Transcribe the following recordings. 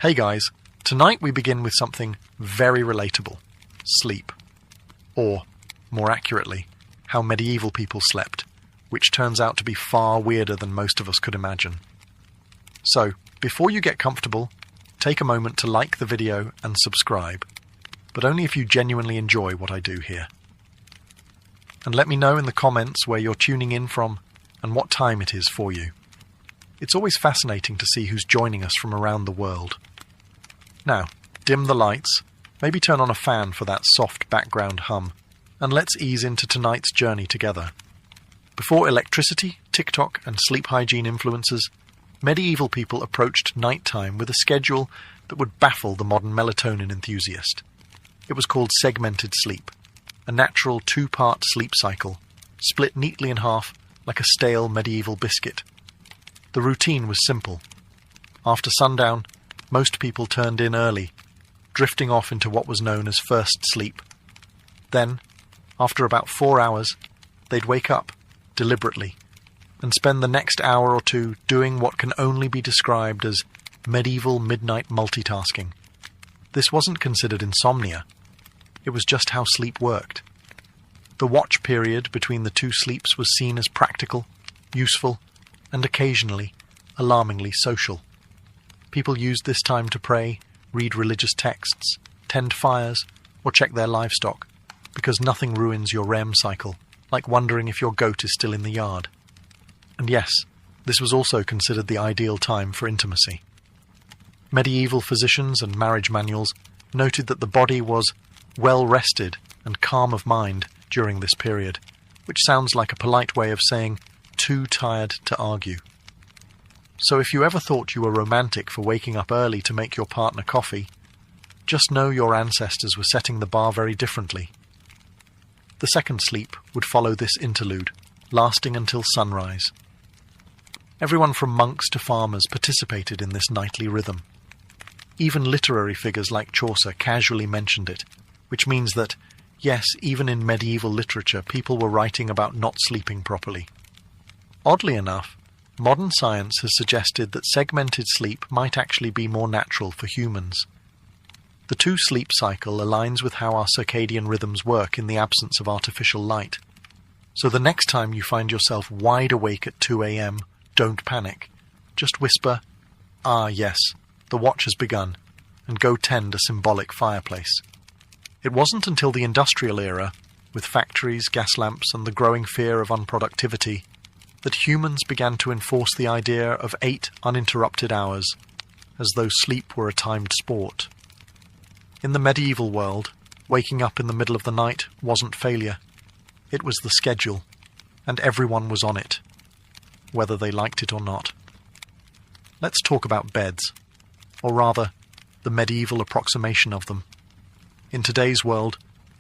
Hey guys, tonight we begin with something very relatable. Sleep. Or, more accurately, how medieval people slept, which turns out to be far weirder than most of us could imagine. So, before you get comfortable, take a moment to like the video and subscribe, but only if you genuinely enjoy what I do here. And let me know in the comments where you're tuning in from and what time it is for you. It's always fascinating to see who's joining us from around the world. Now, dim the lights, maybe turn on a fan for that soft background hum, and let's ease into tonight's journey together. Before electricity, TikTok, and sleep hygiene influences, medieval people approached nighttime with a schedule that would baffle the modern melatonin enthusiast. It was called segmented sleep, a natural two-part sleep cycle, split neatly in half like a stale medieval biscuit. The routine was simple. After sundown, most people turned in early, drifting off into what was known as first sleep. Then, after about 4 hours, they'd wake up, deliberately, and spend the next hour or two doing what can only be described as medieval midnight multitasking. This wasn't considered insomnia. It was just how sleep worked. The watch period between the two sleeps was seen as practical, useful, and occasionally, alarmingly social. People used this time to pray, read religious texts, tend fires, or check their livestock, because nothing ruins your REM cycle, like wondering if your goat is still in the yard. And yes, this was also considered the ideal time for intimacy. Medieval physicians and marriage manuals noted that the body was well rested and calm of mind during this period, which sounds like a polite way of saying too tired to argue. So if you ever thought you were romantic for waking up early to make your partner coffee, just know your ancestors were setting the bar very differently. The second sleep would follow this interlude, lasting until sunrise. Everyone from monks to farmers participated in this nightly rhythm. Even literary figures like Chaucer casually mentioned it, which means that, yes, even in medieval literature, people were writing about not sleeping properly. Oddly enough, modern science has suggested that segmented sleep might actually be more natural for humans. The two-sleep cycle aligns with how our circadian rhythms work in the absence of artificial light. So the next time you find yourself wide awake at 2 a.m., don't panic. Just whisper, "Ah, yes, the watch has begun," and go tend a symbolic fireplace. It wasn't until the industrial era, with factories, gas lamps, and the growing fear of unproductivity, that humans began to enforce the idea of 8 uninterrupted hours, as though sleep were a timed sport. In the medieval world, waking up in the middle of the night wasn't failure. It was the schedule, and everyone was on it, whether they liked it or not. Let's talk about beds, or rather, the medieval approximation of them. In today's world,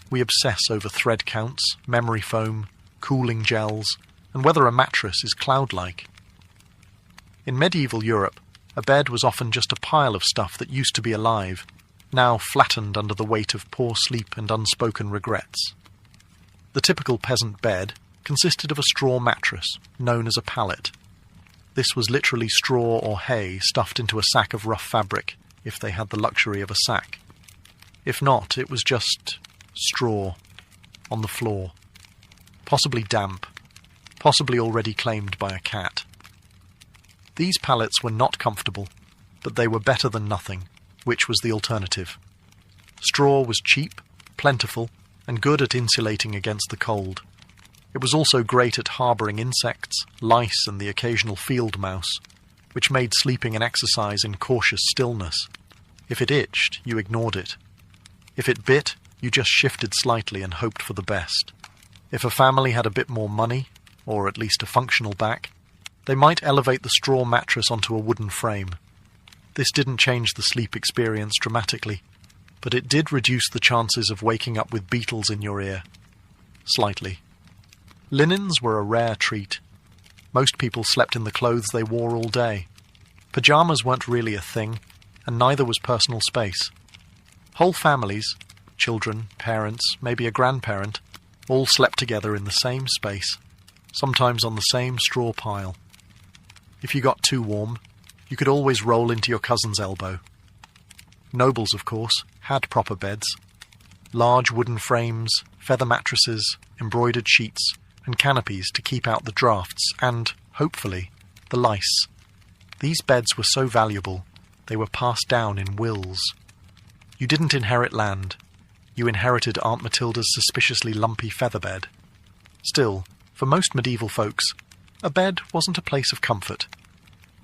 we obsess over thread counts, memory foam, cooling gels, and whether a mattress is cloud-like. In medieval Europe, a bed was often just a pile of stuff that used to be alive, now flattened under the weight of poor sleep and unspoken regrets. The typical peasant bed consisted of a straw mattress, known as a pallet. This was literally straw or hay stuffed into a sack of rough fabric, if they had the luxury of a sack. If not, it was just straw on the floor, possibly damp, possibly already claimed by a cat. These pallets were not comfortable, but they were better than nothing, which was the alternative. Straw was cheap, plentiful, and good at insulating against the cold. It was also great at harbouring insects, lice, and the occasional field mouse, which made sleeping an exercise in cautious stillness. If it itched, you ignored it. If it bit, you just shifted slightly and hoped for the best. If a family had a bit more money, or at least a functional back, they might elevate the straw mattress onto a wooden frame. This didn't change the sleep experience dramatically, but it did reduce the chances of waking up with beetles in your ear. Slightly. Linens were a rare treat. Most people slept in the clothes they wore all day. Pyjamas weren't really a thing, and neither was personal space. Whole families, children, parents, maybe a grandparent, all slept together in the same space, sometimes on the same straw pile. If you got too warm, you could always roll into your cousin's elbow. Nobles, of course, had proper beds. Large wooden frames, feather mattresses, embroidered sheets, and canopies to keep out the drafts and, hopefully, the lice. These beds were so valuable, they were passed down in wills. You didn't inherit land. You inherited Aunt Matilda's suspiciously lumpy feather bed. Still, for most medieval folks, a bed wasn't a place of comfort.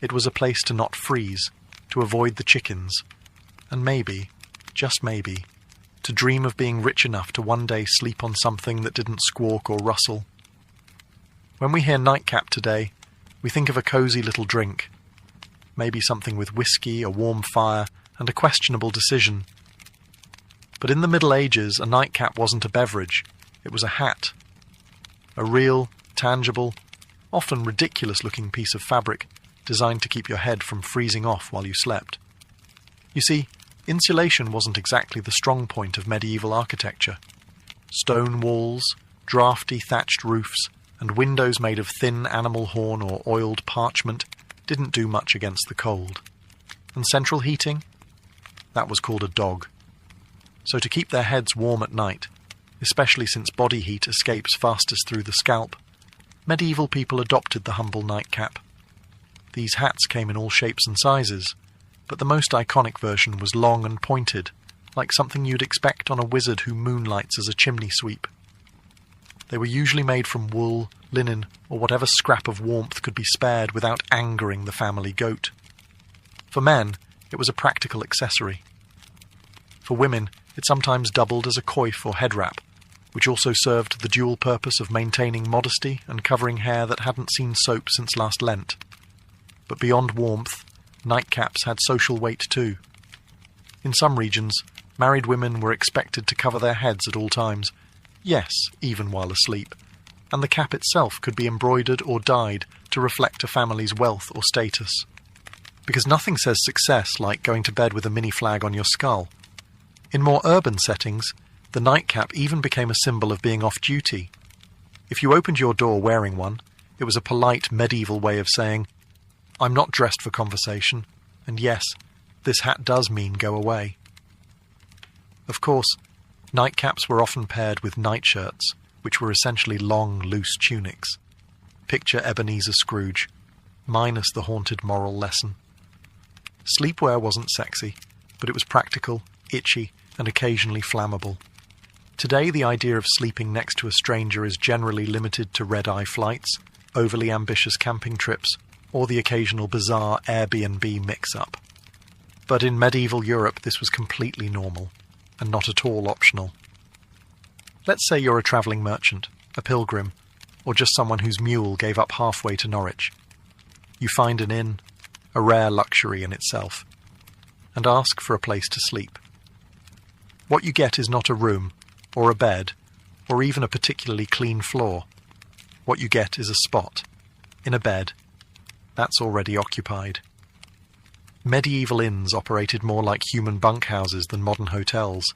It was a place to not freeze, to avoid the chickens, and maybe, just maybe, to dream of being rich enough to one day sleep on something that didn't squawk or rustle. When we hear nightcap today, we think of a cosy little drink, maybe something with whiskey, a warm fire, and a questionable decision. But in the Middle Ages, a nightcap wasn't a beverage, it was a hat. A real, tangible, often ridiculous-looking piece of fabric designed to keep your head from freezing off while you slept. You see, insulation wasn't exactly the strong point of medieval architecture. Stone walls, draughty thatched roofs, and windows made of thin animal horn or oiled parchment didn't do much against the cold. And central heating? That was called a dog. So to keep their heads warm at night, especially since body heat escapes fastest through the scalp, medieval people adopted the humble nightcap. These hats came in all shapes and sizes, but the most iconic version was long and pointed, like something you'd expect on a wizard who moonlights as a chimney sweep. They were usually made from wool, linen, or whatever scrap of warmth could be spared without angering the family goat. For men, it was a practical accessory. For women, it sometimes doubled as a coif or head wrap, which also served the dual purpose of maintaining modesty and covering hair that hadn't seen soap since last Lent. But beyond warmth, nightcaps had social weight too. In some regions, married women were expected to cover their heads at all times, yes, even while asleep, and the cap itself could be embroidered or dyed to reflect a family's wealth or status. Because nothing says success like going to bed with a mini flag on your skull. In more urban settings, the nightcap even became a symbol of being off-duty. If you opened your door wearing one, it was a polite medieval way of saying, "I'm not dressed for conversation, and yes, this hat does mean go away." Of course, nightcaps were often paired with nightshirts, which were essentially long, loose tunics. Picture Ebenezer Scrooge, minus the haunted moral lesson. Sleepwear wasn't sexy, but it was practical, itchy, and occasionally flammable. Today, the idea of sleeping next to a stranger is generally limited to red-eye flights, overly ambitious camping trips, or the occasional bizarre Airbnb mix-up. But in medieval Europe, this was completely normal, and not at all optional. Let's say you're a travelling merchant, a pilgrim, or just someone whose mule gave up halfway to Norwich. You find an inn, a rare luxury in itself, and ask for a place to sleep. What you get is not a room, or a bed, or even a particularly clean floor. What you get is a spot, in a bed, that's already occupied. Medieval inns operated more like human bunkhouses than modern hotels.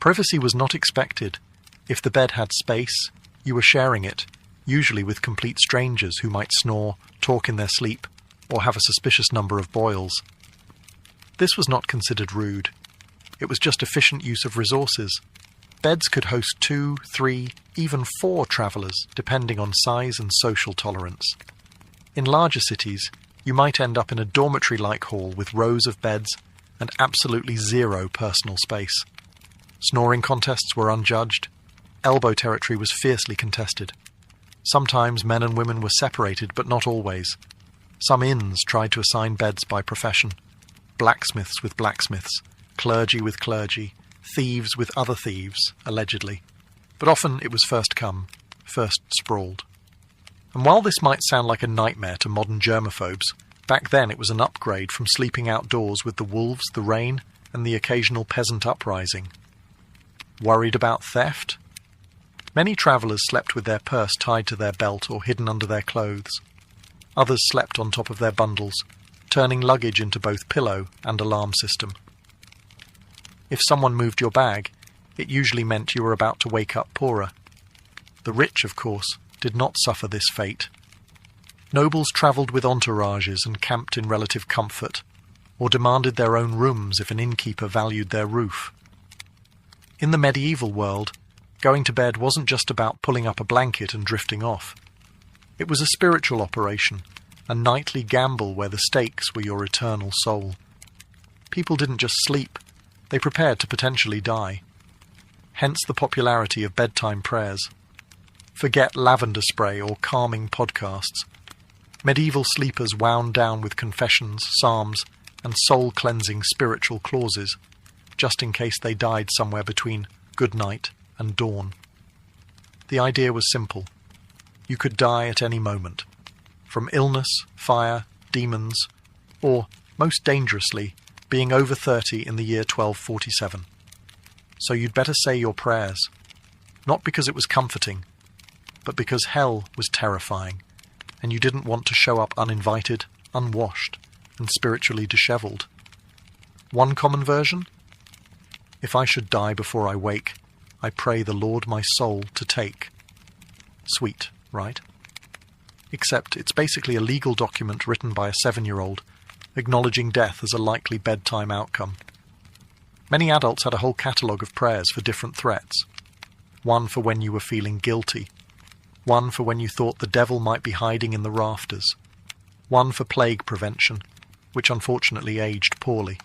Privacy was not expected. If the bed had space, you were sharing it, usually with complete strangers who might snore, talk in their sleep, or have a suspicious number of boils. This was not considered rude. It was just efficient use of resources. Beds could host 2, 3, even 4 travellers, depending on size and social tolerance. In larger cities, you might end up in a dormitory-like hall with rows of beds and absolutely zero personal space. Snoring contests were unjudged. Elbow territory was fiercely contested. Sometimes men and women were separated, but not always. Some inns tried to assign beds by profession. Blacksmiths with blacksmiths, clergy with clergy, thieves with other thieves, allegedly. But often it was first come, first sprawled. And while this might sound like a nightmare to modern germaphobes, back then it was an upgrade from sleeping outdoors with the wolves, the rain, and the occasional peasant uprising. Worried about theft? Many travellers slept with their purse tied to their belt or hidden under their clothes. Others slept on top of their bundles, turning luggage into both pillow and alarm system. If someone moved your bag, it usually meant you were about to wake up poorer. The rich, of course, did not suffer this fate. Nobles travelled with entourages and camped in relative comfort. or demanded their own rooms if an innkeeper valued their roof. In the medieval world, going to bed wasn't just about pulling up a blanket and drifting off. It was a spiritual operation, a nightly gamble where the stakes were your eternal soul. People didn't just sleep, they prepared to potentially die. Hence the popularity of bedtime prayers. Forget lavender spray or calming podcasts. Medieval sleepers wound down with confessions, psalms, and soul-cleansing spiritual clauses, just in case they died somewhere between good night and dawn. The idea was simple. You could die at any moment, from illness, fire, demons, or, most dangerously, being over 30 in the year 1247. So you'd better say your prayers, not because it was comforting, but because hell was terrifying, and you didn't want to show up uninvited, unwashed, and spiritually dishevelled. One common version? If I should die before I wake, I pray the Lord my soul to take. Sweet, right? Except it's basically a legal document written by a 7-year-old, acknowledging death as a likely bedtime outcome. Many adults had a whole catalogue of prayers for different threats. One for when you were feeling guilty. One for when you thought the devil might be hiding in the rafters. One for plague prevention, which unfortunately aged poorly.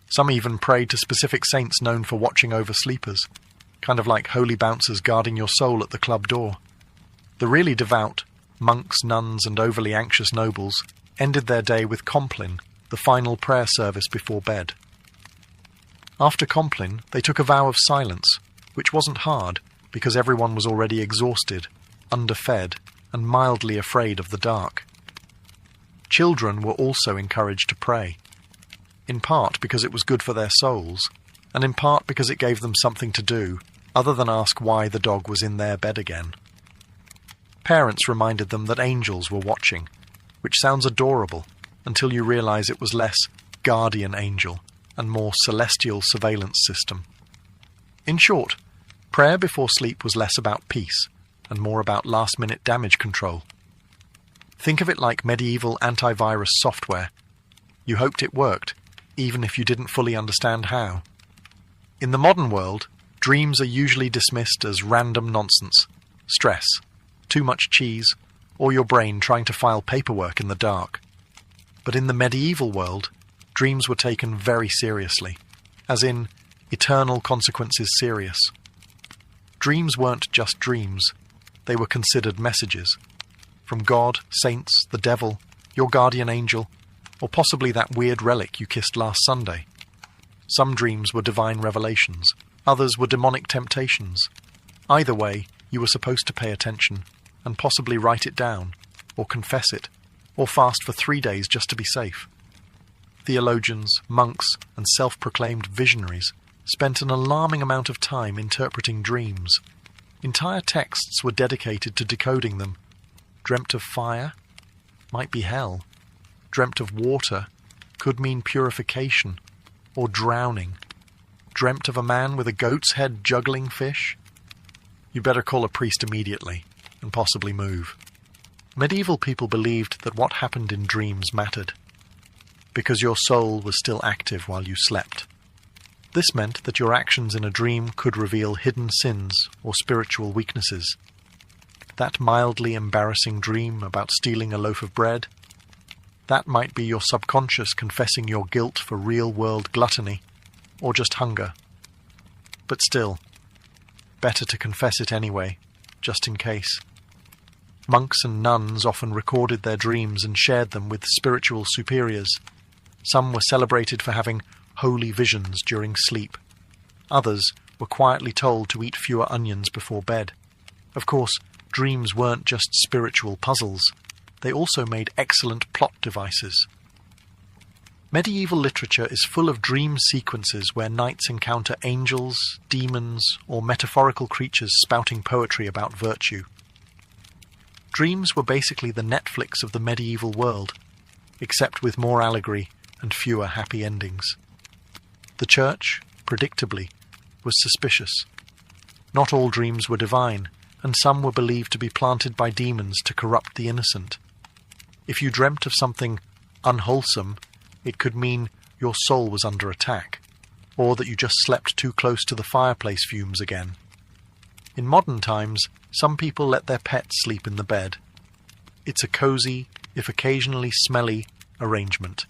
Some even prayed to specific saints known for watching over sleepers, kind of like holy bouncers guarding your soul at the club door. The really devout, monks, nuns, and overly anxious nobles ended their day with Compline, the final prayer service before bed. After Compline, they took a vow of silence, which wasn't hard because everyone was already exhausted, underfed, and mildly afraid of the dark. Children were also encouraged to pray, in part because it was good for their souls, and in part because it gave them something to do other than ask why the dog was in their bed again. Parents reminded them that angels were watching, which sounds adorable until you realize it was less guardian angel and more celestial surveillance system. In short, prayer before sleep was less about peace and more about last-minute damage control. Think of it like medieval antivirus software. You hoped it worked, even if you didn't fully understand how. In the modern world, dreams are usually dismissed as random nonsense, stress, too much cheese, or your brain trying to file paperwork in the dark. But in the medieval world, dreams were taken very seriously, as in eternal consequences serious. Dreams weren't just dreams, they were considered messages. From God, saints, the devil, your guardian angel, or possibly that weird relic you kissed last Sunday. Some dreams were divine revelations, others were demonic temptations. Either way, you were supposed to pay attention, and possibly write it down, or confess it, or fast for 3 days just to be safe. Theologians, monks, and self-proclaimed visionaries spent an alarming amount of time interpreting dreams. Entire texts were dedicated to decoding them. Dreamt of fire? Might be hell. Dreamt of water? Could mean purification, or drowning. Dreamt of a man with a goat's head juggling fish? You better call a priest immediately, and possibly move. Medieval people believed that what happened in dreams mattered, because your soul was still active while you slept. This meant that your actions in a dream could reveal hidden sins or spiritual weaknesses. That mildly embarrassing dream about stealing a loaf of bread, that might be your subconscious confessing your guilt for real-world gluttony, or just hunger. But still, better to confess it anyway, just in case. Monks and nuns often recorded their dreams and shared them with spiritual superiors. Some were celebrated for having holy visions during sleep. Others were quietly told to eat fewer onions before bed. Of course, dreams weren't just spiritual puzzles. They also made excellent plot devices. Medieval literature is full of dream sequences where knights encounter angels, demons, or metaphorical creatures spouting poetry about virtue. Dreams were basically the Netflix of the medieval world, except with more allegory and fewer happy endings. The church, predictably, was suspicious. Not all dreams were divine, and some were believed to be planted by demons to corrupt the innocent. If you dreamt of something unwholesome, It could mean your soul was under attack, or that you just slept too close to the fireplace fumes again. In modern times, some people let their pets sleep in the bed. It's a cozy, if occasionally smelly, arrangement.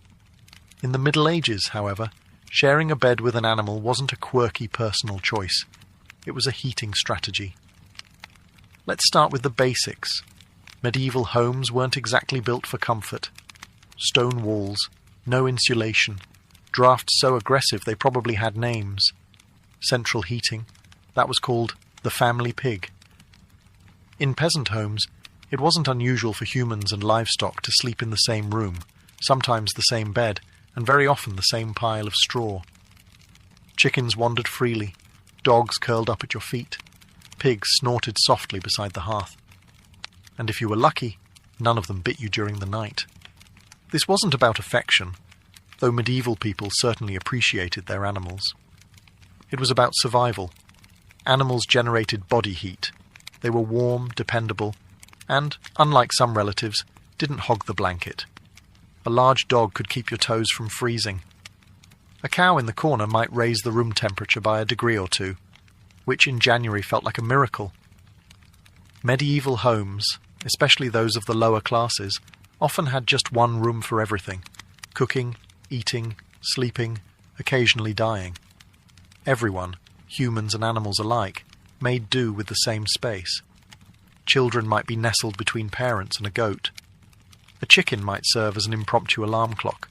In the Middle Ages, however, sharing a bed with an animal wasn't a quirky personal choice. It was a heating strategy. Let's start with the basics. Medieval homes weren't exactly built for comfort. Stone walls, no insulation, drafts so aggressive they probably had names. Central heating, that was called the family pig. In peasant homes, it wasn't unusual for humans and livestock to sleep in the same room, sometimes the same bed, and very often the same pile of straw. Chickens wandered freely, dogs curled up at your feet, pigs snorted softly beside the hearth. And if you were lucky, none of them bit you during the night. This wasn't about affection, though medieval people certainly appreciated their animals. It was about survival. Animals generated body heat. They were warm, dependable, and, unlike some relatives, didn't hog the blanket. A large dog could keep your toes from freezing. A cow in the corner might raise the room temperature by a degree or two, which in January felt like a miracle. Medieval homes, especially those of the lower classes, often had just one room for everything: cooking, eating, sleeping, occasionally dying. Everyone, humans and animals alike, made do with the same space. Children might be nestled between parents and a goat. A chicken might serve as an impromptu alarm clock.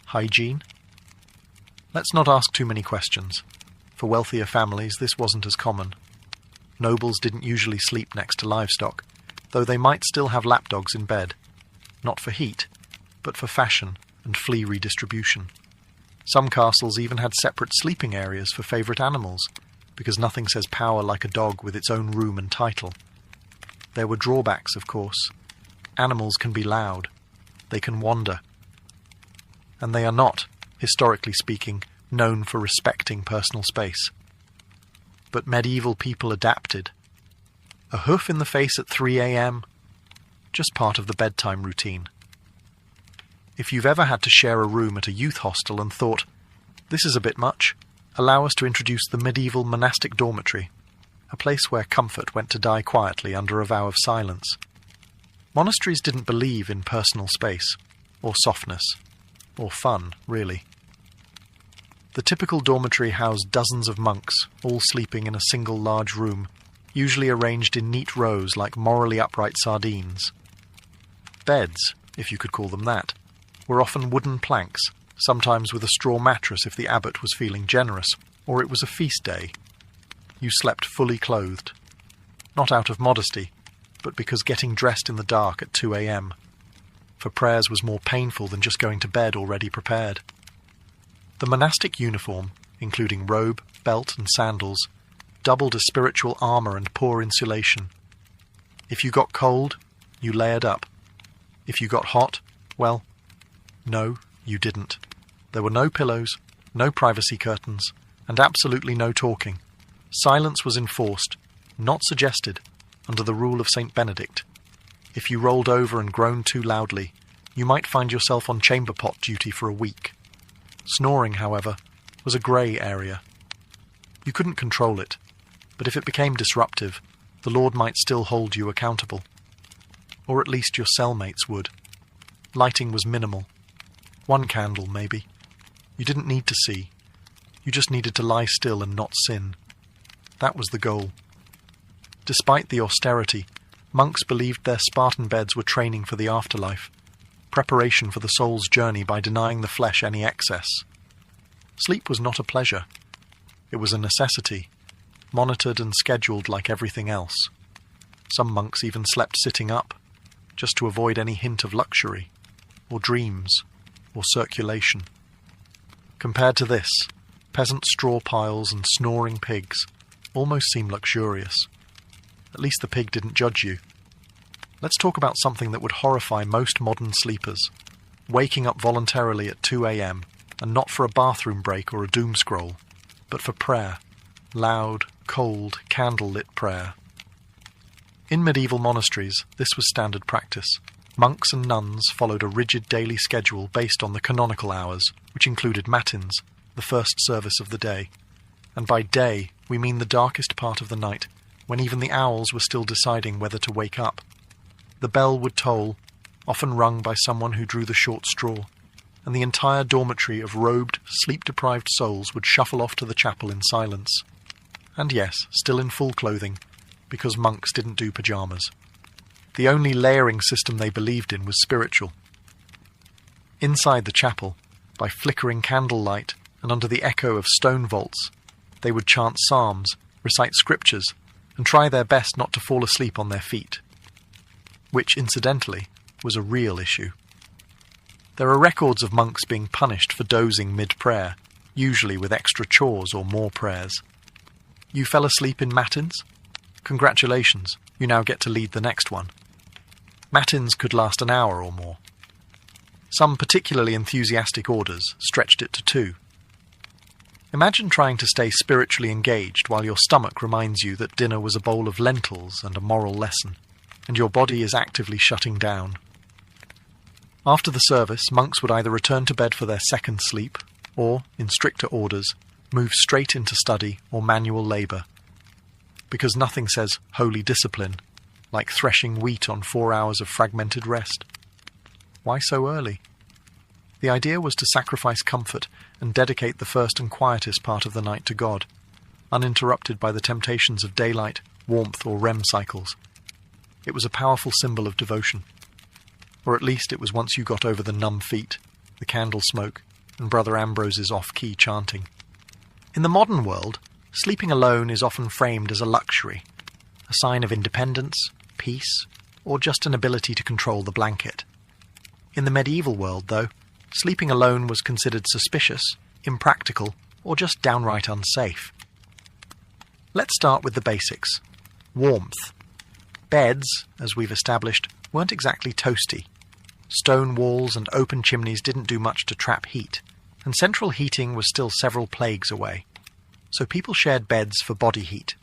Hygiene? Let's not ask too many questions. For wealthier families, this wasn't as common. Nobles didn't usually sleep next to livestock, though they might still have lapdogs in bed, not for heat, but for fashion and flea redistribution. Some castles even had separate sleeping areas for favourite animals, because nothing says power like a dog with its own room and title. There were drawbacks, of course. Animals can be loud. They can wander. And they are not, historically speaking, known for respecting personal space. But medieval people adapted. A hoof in the face at 3 a.m? Just part of the bedtime routine. If you've ever had to share a room at a youth hostel and thought, this is a bit much, allow us to introduce the medieval monastic dormitory, a place where comfort went to die quietly under a vow of silence. Monasteries didn't believe in personal space, or softness, or fun, really. The typical dormitory housed dozens of monks, all sleeping in a single large room, usually arranged in neat rows like morally upright sardines. Beds, if you could call them that, were often wooden planks, sometimes with a straw mattress if the abbot was feeling generous, or it was a feast day. You slept fully clothed. Not out of modesty, but because getting dressed in the dark at 2 a.m. for prayers was more painful than just going to bed already prepared. The monastic uniform, including robe, belt and sandals, doubled as spiritual armour and poor insulation. If you got cold, you layered up. If you got hot, well, no, you didn't. There were no pillows, no privacy curtains, and absolutely no talking. Silence was enforced, not suggested, under the rule of St. Benedict. If you rolled over and groaned too loudly, you might find yourself on chamber pot duty for a week. Snoring, however, was a grey area. You couldn't control it, but if it became disruptive, the Lord might still hold you accountable. Or at least your cellmates would. Lighting was minimal. 1 candle, maybe. You didn't need to see. You just needed to lie still and not sin. That was the goal. Despite the austerity, monks believed their Spartan beds were training for the afterlife, preparation for the soul's journey by denying the flesh any excess. Sleep was not a pleasure. It was a necessity, monitored and scheduled like everything else. Some monks even slept sitting up, just to avoid any hint of luxury, or dreams, or circulation. Compared to this, peasant straw piles and snoring pigs almost seem luxurious. At least the pig didn't judge you. Let's talk about something that would horrify most modern sleepers: waking up voluntarily at 2 a.m, and not for a bathroom break or a doom scroll, but for prayer. Loud, cold, candle-lit prayer. In medieval monasteries, this was standard practice. Monks and nuns followed a rigid daily schedule based on the canonical hours, which included matins, the first service of the day. And by day, we mean the darkest part of the night, when even the owls were still deciding whether to wake up. The bell would toll, often rung by someone who drew the short straw, and the entire dormitory of robed, sleep-deprived souls would shuffle off to the chapel in silence. And yes, still in full clothing, because monks didn't do pyjamas. The only layering system they believed in was spiritual. Inside the chapel, by flickering candlelight and under the echo of stone vaults, they would chant psalms, recite scriptures, and try their best not to fall asleep on their feet. Which, incidentally, was a real issue. There are records of monks being punished for dozing mid-prayer, usually with extra chores or more prayers. You fell asleep in matins? Congratulations, you now get to lead the next one. Matins could last an hour or more. Some particularly enthusiastic orders stretched it to 2. Imagine trying to stay spiritually engaged while your stomach reminds you that dinner was a bowl of lentils and a moral lesson, and your body is actively shutting down. After the service, monks would either return to bed for their second sleep, or, in stricter orders, move straight into study or manual labour. Because nothing says holy discipline like threshing wheat on 4 hours of fragmented rest. Why so early? The idea was to sacrifice comfort and dedicate the first and quietest part of the night to God, uninterrupted by the temptations of daylight, warmth, or REM cycles. It was a powerful symbol of devotion. Or at least it was once you got over the numb feet, the candle smoke, and Brother Ambrose's off-key chanting. In the modern world, sleeping alone is often framed as a luxury, a sign of independence, peace, or just an ability to control the blanket. In the medieval world, though, sleeping alone was considered suspicious, impractical, or just downright unsafe. Let's start with the basics. Warmth. Beds, as we've established, weren't exactly toasty. Stone walls and open chimneys didn't do much to trap heat, and central heating was still several plagues away. So people shared beds for body heat,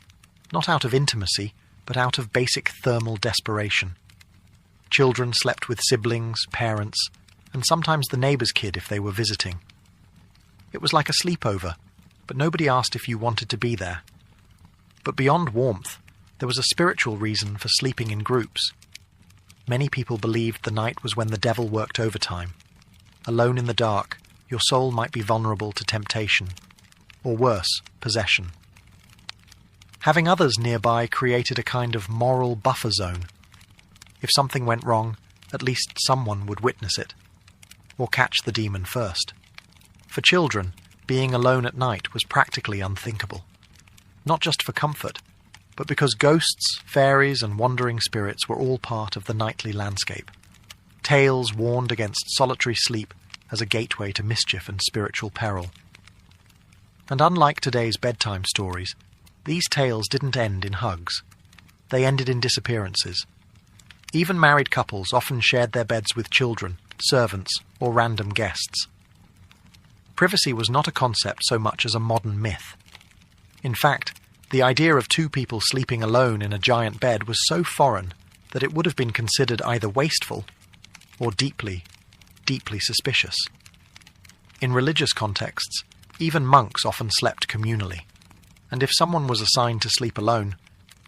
not out of intimacy, but out of basic thermal desperation. Children slept with siblings, parents, and sometimes the neighbour's kid if they were visiting. It was like a sleepover, but nobody asked if you wanted to be there. But beyond warmth, there was a spiritual reason for sleeping in groups. Many people believed the night was when the devil worked overtime. Alone in the dark, your soul might be vulnerable to temptation, or worse, possession. Having others nearby created a kind of moral buffer zone. If something went wrong, at least someone would witness it, or catch the demon first. For children, being alone at night was practically unthinkable. Not just for comfort, but because ghosts, fairies, and wandering spirits were all part of the nightly landscape. Tales warned against solitary sleep as a gateway to mischief and spiritual peril. And unlike today's bedtime stories, these tales didn't end in hugs. They ended in disappearances. Even married couples often shared their beds with children, servants, or random guests. Privacy was not a concept so much as a modern myth. In fact, the idea of 2 people sleeping alone in a giant bed was so foreign that it would have been considered either wasteful or deeply, deeply suspicious. In religious contexts, even monks often slept communally, and if someone was assigned to sleep alone,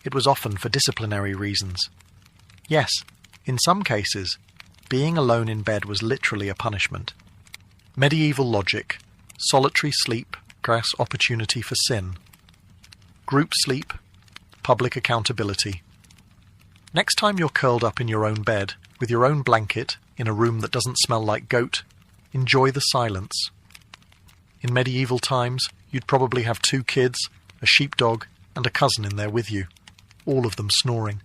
it was often for disciplinary reasons. Yes, in some cases, being alone in bed was literally a punishment. Medieval logic, solitary sleep, grass opportunity for sin. Group sleep, public accountability. Next time you're curled up in your own bed, with your own blanket, in a room that doesn't smell like goat, enjoy the silence. In medieval times, you'd probably have 2 kids, a sheepdog, and a cousin in there with you, all of them snoring.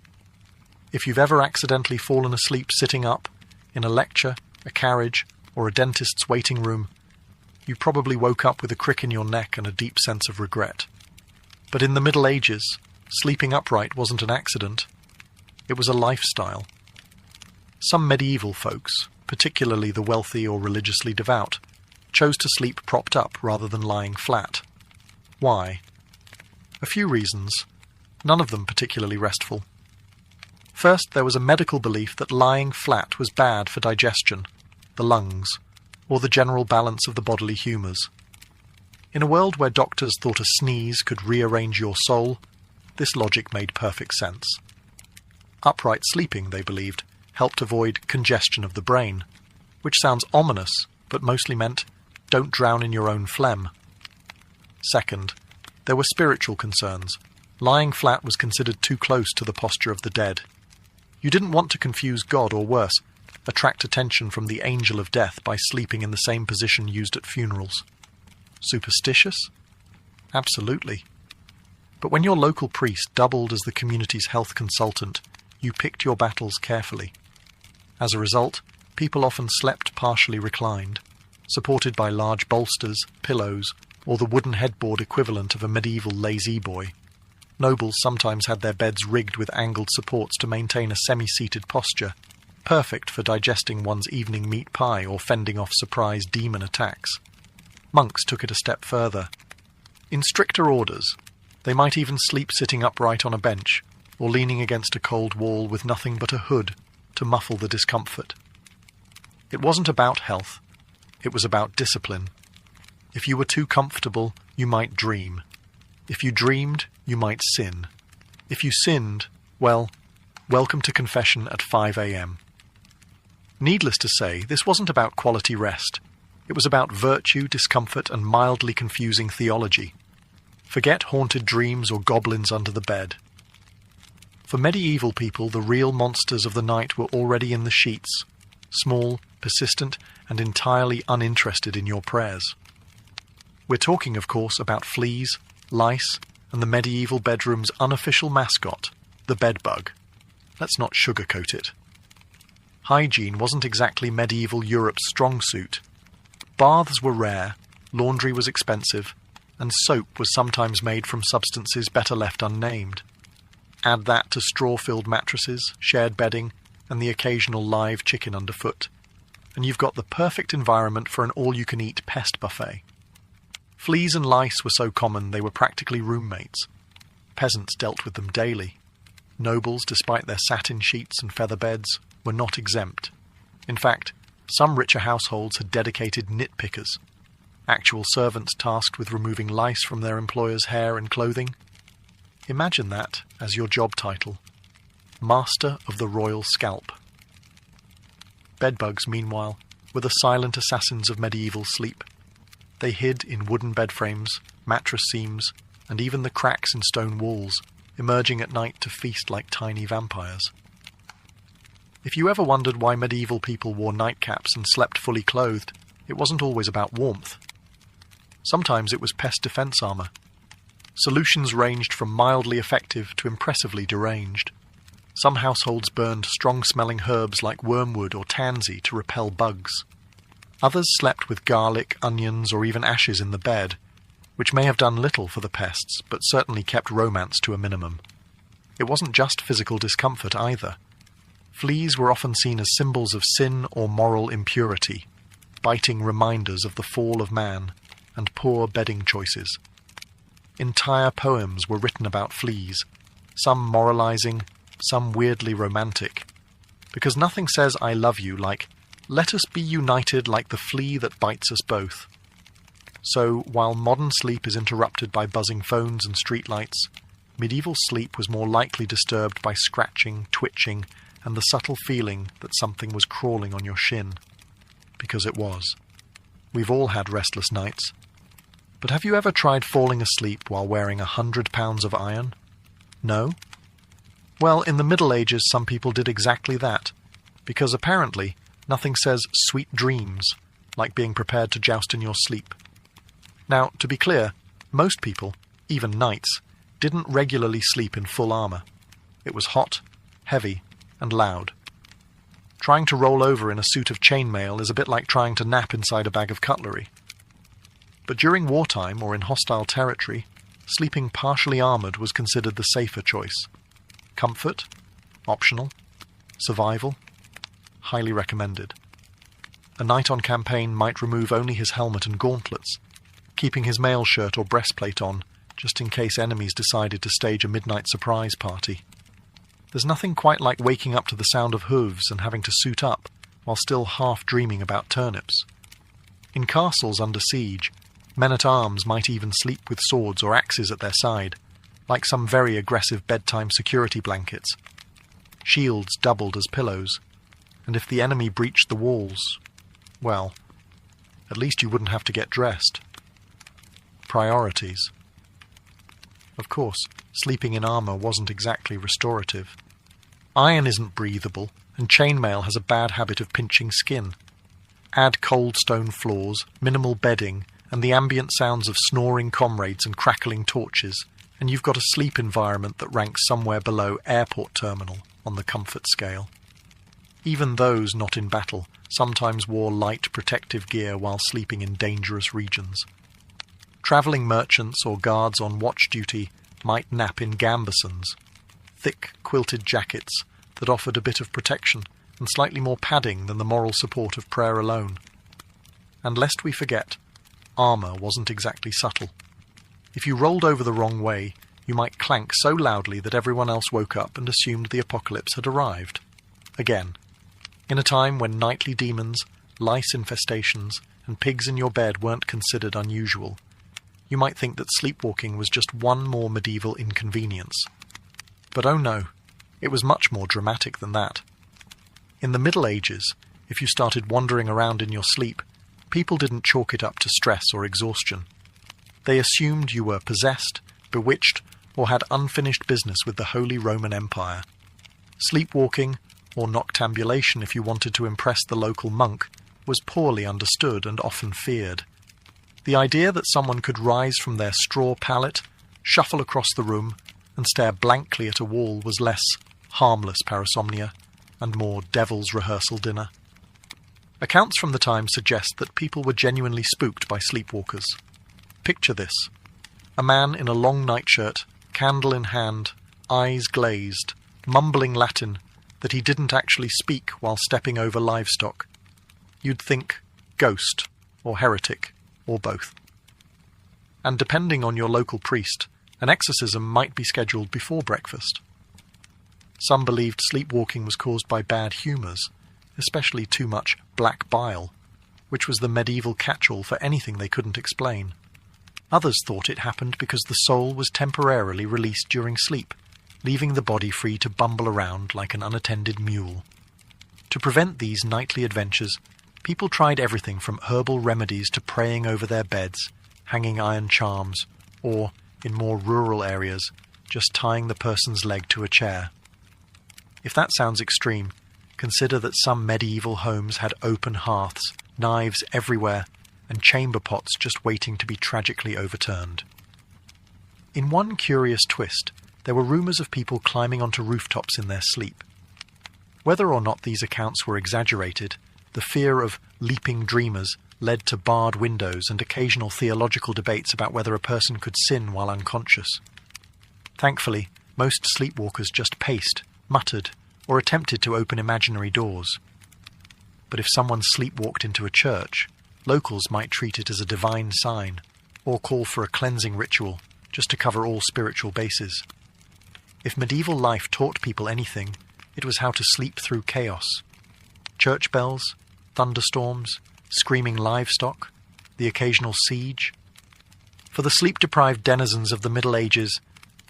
If you've ever accidentally fallen asleep sitting up, in a lecture, a carriage, or a dentist's waiting room, you probably woke up with a crick in your neck and a deep sense of regret. But in the Middle Ages, sleeping upright wasn't an accident. It was a lifestyle. Some medieval folks, particularly the wealthy or religiously devout, chose to sleep propped up rather than lying flat. Why? A few reasons, none of them particularly restful. First, there was a medical belief that lying flat was bad for digestion, the lungs, or the general balance of the bodily humours. In a world where doctors thought a sneeze could rearrange your soul, this logic made perfect sense. Upright sleeping, they believed, helped avoid congestion of the brain, which sounds ominous, but mostly meant, don't drown in your own phlegm. Second, there were spiritual concerns. Lying flat was considered too close to the posture of the dead. You didn't want to confuse God, or worse, attract attention from the angel of death by sleeping in the same position used at funerals. Superstitious? Absolutely. But when your local priest doubled as the community's health consultant, you picked your battles carefully. As a result, people often slept partially reclined, supported by large bolsters, pillows, or the wooden headboard equivalent of a medieval lazy-boy. Nobles sometimes had their beds rigged with angled supports to maintain a semi-seated posture, perfect for digesting one's evening meat pie or fending off surprise demon attacks. Monks took it a step further. In stricter orders, they might even sleep sitting upright on a bench, or leaning against a cold wall with nothing but a hood to muffle the discomfort. It wasn't about health. It was about discipline. If you were too comfortable, you might dream. If you dreamed, you might sin. If you sinned, well, welcome to confession at 5 a.m. Needless to say, this wasn't about quality rest. It was about virtue, discomfort, and mildly confusing theology. Forget haunted dreams or goblins under the bed. For medieval people, the real monsters of the night were already in the sheets, small, persistent, and entirely uninterested in your prayers. We're talking, of course, about fleas, lice, and the medieval bedroom's unofficial mascot, the bedbug. Let's not sugarcoat it. Hygiene wasn't exactly medieval Europe's strong suit. Baths were rare, laundry was expensive, and soap was sometimes made from substances better left unnamed. Add that to straw-filled mattresses, shared bedding, and the occasional live chicken underfoot, and you've got the perfect environment for an all-you-can-eat pest buffet. Fleas and lice were so common they were practically roommates. Peasants dealt with them daily. Nobles, despite their satin sheets and feather beds, were not exempt. In fact, some richer households had dedicated nitpickers, actual servants tasked with removing lice from their employers' hair and clothing. Imagine that as your job title. Master of the Royal Scalp. Bedbugs, meanwhile, were the silent assassins of medieval sleep. They hid in wooden bed frames, mattress seams, and even the cracks in stone walls, emerging at night to feast like tiny vampires. If you ever wondered why medieval people wore nightcaps and slept fully clothed, it wasn't always about warmth. Sometimes it was pest defense armor. Solutions ranged from mildly effective to impressively deranged. Some households burned strong-smelling herbs like wormwood or tansy to repel bugs. Others slept with garlic, onions, or even ashes in the bed, which may have done little for the pests, but certainly kept romance to a minimum. It wasn't just physical discomfort either. Fleas were often seen as symbols of sin or moral impurity, biting reminders of the fall of man and poor bedding choices. Entire poems were written about fleas, some moralizing, some weirdly romantic, because nothing says I love you like, let us be united like the flea that bites us both. So, while modern sleep is interrupted by buzzing phones and streetlights, medieval sleep was more likely disturbed by scratching, twitching, and the subtle feeling that something was crawling on your shin. Because it was. We've all had restless nights. But have you ever tried falling asleep while wearing 100 pounds of iron? No? Well, in the Middle Ages some people did exactly that, because apparently nothing says sweet dreams like being prepared to joust in your sleep. Now, to be clear, most people, even knights, didn't regularly sleep in full armor. It was hot, heavy, and loud. Trying to roll over in a suit of chainmail is a bit like trying to nap inside a bag of cutlery. But during wartime or in hostile territory, sleeping partially armored was considered the safer choice. Comfort? Optional. Survival? Highly recommended. A knight on campaign might remove only his helmet and gauntlets, keeping his mail shirt or breastplate on, just in case enemies decided to stage a midnight surprise party. There's nothing quite like waking up to the sound of hooves and having to suit up while still half dreaming about turnips. In castles under siege, men-at-arms might even sleep with swords or axes at their side, like some very aggressive bedtime security blankets. Shields doubled as pillows, and if the enemy breached the walls, well, at least you wouldn't have to get dressed. Priorities. Of course, sleeping in armor wasn't exactly restorative. Iron isn't breathable, and chainmail has a bad habit of pinching skin. Add cold stone floors, minimal bedding, and the ambient sounds of snoring comrades and crackling torches, and you've got a sleep environment that ranks somewhere below airport terminal on the comfort scale. Even those not in battle sometimes wore light protective gear while sleeping in dangerous regions. Travelling merchants or guards on watch duty might nap in gambesons, thick quilted jackets that offered a bit of protection and slightly more padding than the moral support of prayer alone. And lest we forget, armour wasn't exactly subtle. If you rolled over the wrong way, you might clank so loudly that everyone else woke up and assumed the apocalypse had arrived. Again, in a time when nightly demons, lice infestations, and pigs in your bed weren't considered unusual, you might think that sleepwalking was just one more medieval inconvenience. But oh no, it was much more dramatic than that. In the Middle Ages, if you started wandering around in your sleep, people didn't chalk it up to stress or exhaustion. They assumed you were possessed, bewitched, or had unfinished business with the Holy Roman Empire. Sleepwalking, or noctambulation if you wanted to impress the local monk, was poorly understood and often feared. The idea that someone could rise from their straw pallet, shuffle across the room, and stare blankly at a wall was less harmless parasomnia and more devil's rehearsal dinner. Accounts from the time suggest that people were genuinely spooked by sleepwalkers. Picture this: a man in a long nightshirt, candle in hand, eyes glazed, mumbling Latin that he didn't actually speak while stepping over livestock. You'd think ghost, or heretic, or both. And depending on your local priest, an exorcism might be scheduled before breakfast. Some believed sleepwalking was caused by bad humours, especially too much black bile, which was the medieval catch-all for anything they couldn't explain. Others thought it happened because the soul was temporarily released during sleep, leaving the body free to bumble around like an unattended mule. To prevent these nightly adventures, people tried everything from herbal remedies to praying over their beds, hanging iron charms, or, in more rural areas, just tying the person's leg to a chair. If that sounds extreme, consider that some medieval homes had open hearths, knives everywhere, and chamber pots just waiting to be tragically overturned. In one curious twist, there were rumours of people climbing onto rooftops in their sleep. Whether or not these accounts were exaggerated, the fear of leaping dreamers led to barred windows and occasional theological debates about whether a person could sin while unconscious. Thankfully, most sleepwalkers just paced, muttered, or attempted to open imaginary doors. But if someone sleepwalked into a church, locals might treat it as a divine sign, or call for a cleansing ritual, just to cover all spiritual bases. If medieval life taught people anything, it was how to sleep through chaos. Church bells, thunderstorms, screaming livestock, the occasional siege. For the sleep-deprived denizens of the Middle Ages,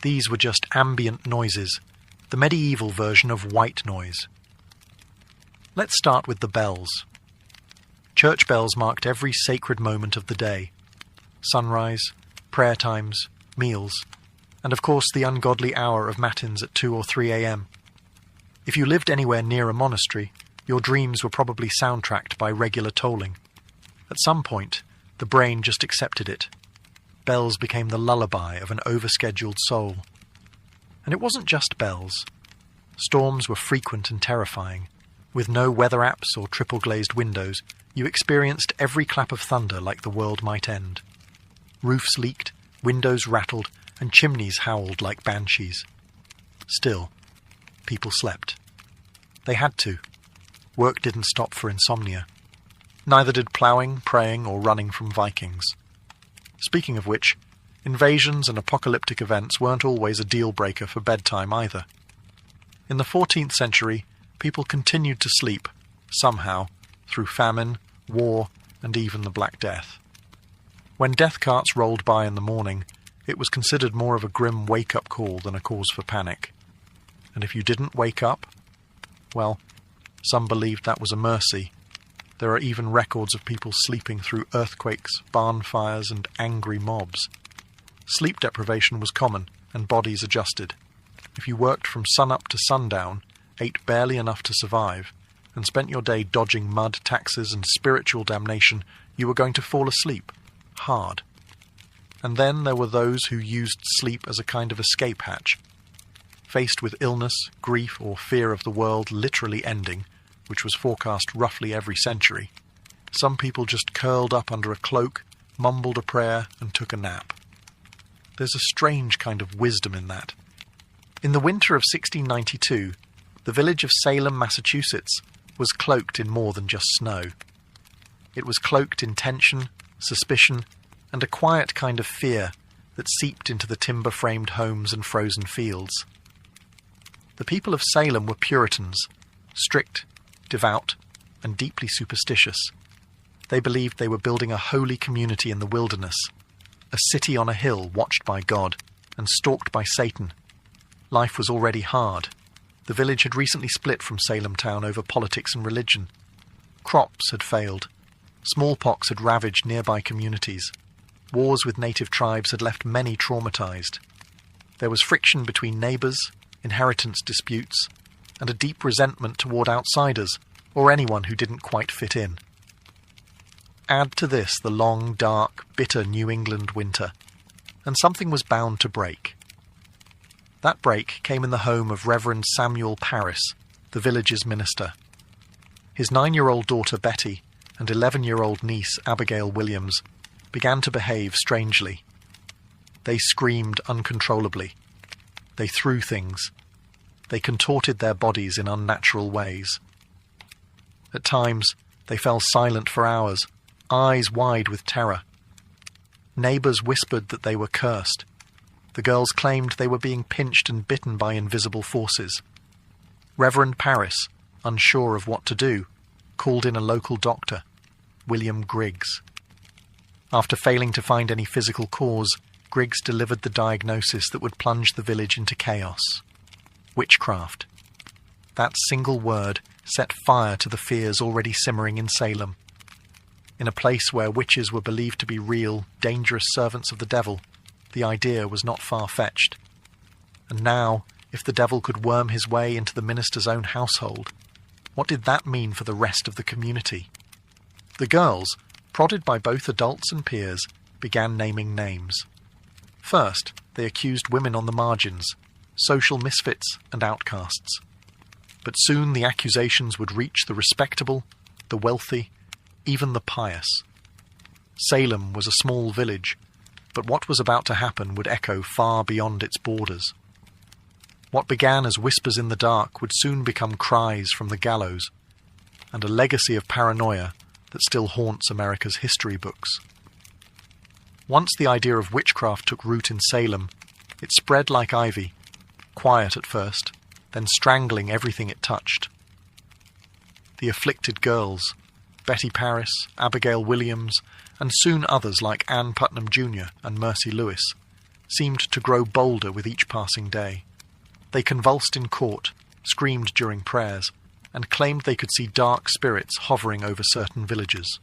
these were just ambient noises, the medieval version of white noise. Let's start with the bells. Church bells marked every sacred moment of the day: sunrise, prayer times, meals, and of course the ungodly hour of matins at 2 or 3 a.m. If you lived anywhere near a monastery, your dreams were probably soundtracked by regular tolling. At some point, the brain just accepted it. Bells became the lullaby of an overscheduled soul. And it wasn't just bells. Storms were frequent and terrifying. With no weather apps or triple-glazed windows, you experienced every clap of thunder like the world might end. Roofs leaked, windows rattled, and chimneys howled like banshees. Still, people slept. They had to. Work didn't stop for insomnia. Neither did ploughing, praying, or running from Vikings. Speaking of which, invasions and apocalyptic events weren't always a deal-breaker for bedtime either. In the 14th century, people continued to sleep, somehow, through famine, war, and even the Black Death. When death carts rolled by in the morning, it was considered more of a grim wake-up call than a cause for panic. And if you didn't wake up, well, some believed that was a mercy. There are even records of people sleeping through earthquakes, barn fires, and angry mobs. Sleep deprivation was common, and bodies adjusted. If you worked from sunup to sundown, ate barely enough to survive, and spent your day dodging mud, taxes, and spiritual damnation, you were going to fall asleep. Hard. And then there were those who used sleep as a kind of escape hatch. Faced with illness, grief, or fear of the world literally ending, which was forecast roughly every century, some people just curled up under a cloak, mumbled a prayer, and took a nap. There's a strange kind of wisdom in that. In the winter of 1692, the village of Salem, Massachusetts, was cloaked in more than just snow. It was cloaked in tension, suspicion, and a quiet kind of fear that seeped into the timber-framed homes and frozen fields. The people of Salem were Puritans, strict, devout, and deeply superstitious. They believed they were building a holy community in the wilderness, a city on a hill watched by God and stalked by Satan. Life was already hard. The village had recently split from Salem town over politics and religion. Crops had failed. Smallpox had ravaged nearby communities. Wars with native tribes had left many traumatized. There was friction between neighbors, inheritance disputes, and a deep resentment toward outsiders, or anyone who didn't quite fit in. Add to this the long, dark, bitter New England winter, and something was bound to break. That break came in the home of Reverend Samuel Parris, the village's minister. His 9-year-old daughter Betty and 11-year-old niece Abigail Williams began to behave strangely. They screamed uncontrollably. They threw things. They contorted their bodies in unnatural ways. At times, they fell silent for hours, eyes wide with terror. Neighbors whispered that they were cursed. The girls claimed they were being pinched and bitten by invisible forces. Reverend Parris, unsure of what to do, called in a local doctor, William Griggs. After failing to find any physical cause, Griggs delivered the diagnosis that would plunge the village into chaos. Witchcraft. That single word set fire to the fears already simmering in Salem. In a place where witches were believed to be real, dangerous servants of the devil, the idea was not far-fetched. And now, if the devil could worm his way into the minister's own household, what did that mean for the rest of the community? The girls, prodded by both adults and peers, began naming names. First, they accused women on the margins, social misfits and outcasts. But soon the accusations would reach the respectable, the wealthy, even the pious. Salem was a small village, but what was about to happen would echo far beyond its borders. What began as whispers in the dark would soon become cries from the gallows, and a legacy of paranoia that still haunts America's history books. Once the idea of witchcraft took root in Salem, it spread like ivy, quiet at first, then strangling everything it touched. The afflicted girls, Betty Parris, Abigail Williams, and soon others like Ann Putnam Jr. and Mercy Lewis, seemed to grow bolder with each passing day. They convulsed in court, screamed during prayers, and claimed they could see dark spirits hovering over certain villages.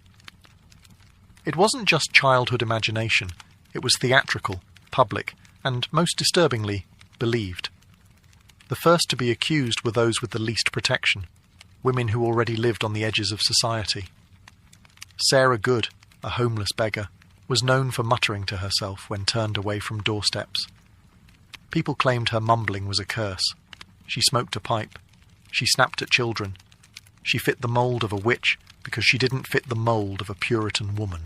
It wasn't just childhood imagination, it was theatrical, public, and, most disturbingly, believed. The first to be accused were those with the least protection, women who already lived on the edges of society. Sarah Good, a homeless beggar, was known for muttering to herself when turned away from doorsteps. People claimed her mumbling was a curse. She smoked a pipe. She snapped at children. She fit the mould of a witch because she didn't fit the mould of a Puritan woman.